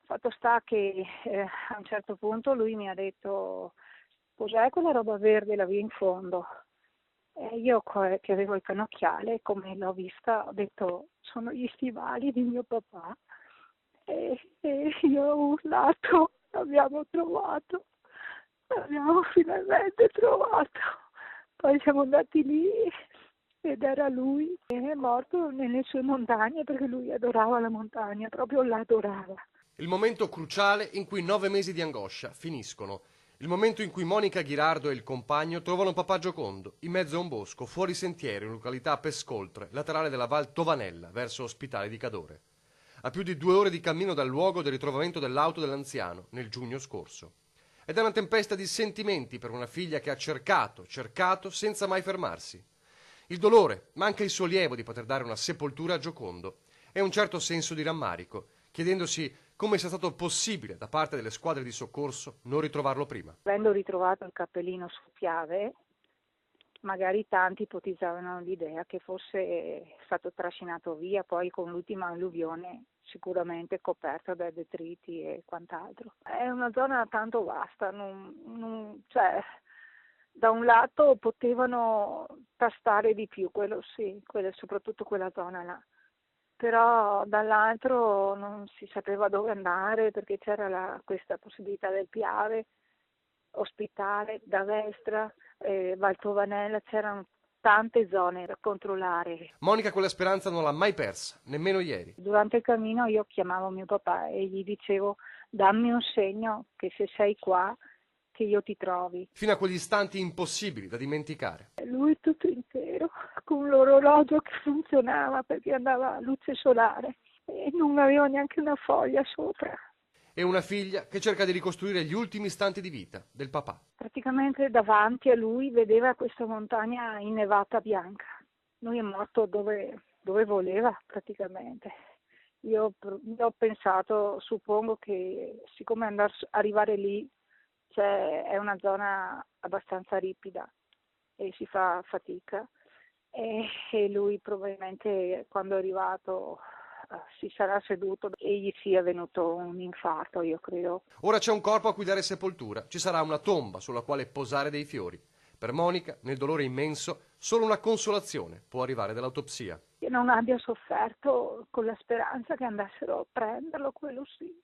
Fatto sta che a un certo punto lui mi ha detto: cos'è quella roba verde là in fondo? E io che avevo il cannocchiale, come l'ho vista, ho detto: sono gli stivali di mio papà. E io ho urlato: l'abbiamo finalmente trovato. Poi siamo andati lì ed era lui, è morto nelle sue montagne perché lui adorava la montagna, proprio l'adorava. Il momento cruciale in cui 9 mesi di angoscia finiscono. Il momento in cui Monica Ghirardo e il compagno trovano papà Giocondo, in mezzo a un bosco, fuori sentiero, in località Pescoltre, laterale della Val Tovanella, verso Ospitale di Cadore. A più di 2 ore di cammino dal luogo del ritrovamento dell'auto dell'anziano, nel giugno scorso. Ed è una tempesta di sentimenti per una figlia che ha cercato, senza mai fermarsi. Il dolore, ma anche il sollievo di poter dare una sepoltura a Giocondo e un certo senso di rammarico, chiedendosi come sia stato possibile da parte delle squadre di soccorso non ritrovarlo prima. Avendo ritrovato il cappellino su Piave, magari tanti ipotizzavano l'idea che fosse stato trascinato via poi con l'ultima alluvione, sicuramente coperto da detriti e quant'altro. È una zona tanto vasta, cioè, da un lato potevano tastare di più, quello sì, soprattutto quella zona là, però dall'altro non si sapeva dove andare perché c'era questa possibilità del Piave, Ospitale, D'Avestra, Valtovanella, c'erano tante zone da controllare. Monica quella speranza non l'ha mai persa, nemmeno ieri. Durante il cammino io chiamavo mio papà e gli dicevo: dammi un segno che se sei qua che io ti trovi. Fino a quegli istanti impossibili da dimenticare. Lui tutto intero, con l'orologio che funzionava perché andava a luce solare e non aveva neanche una foglia sopra. E una figlia che cerca di ricostruire gli ultimi istanti di vita del papà. Praticamente davanti a lui vedeva questa montagna innevata bianca. Lui è morto dove voleva praticamente. Io ho pensato, suppongo che siccome arrivare lì è una zona abbastanza ripida e si fa fatica e lui probabilmente quando è arrivato si sarà seduto e gli sia venuto un infarto, io credo. Ora c'è un corpo a cui dare sepoltura, ci sarà una tomba sulla quale posare dei fiori. Per Monica, nel dolore immenso, solo una consolazione può arrivare dall'autopsia. Che non abbia sofferto con la speranza che andassero a prenderlo, quello sì.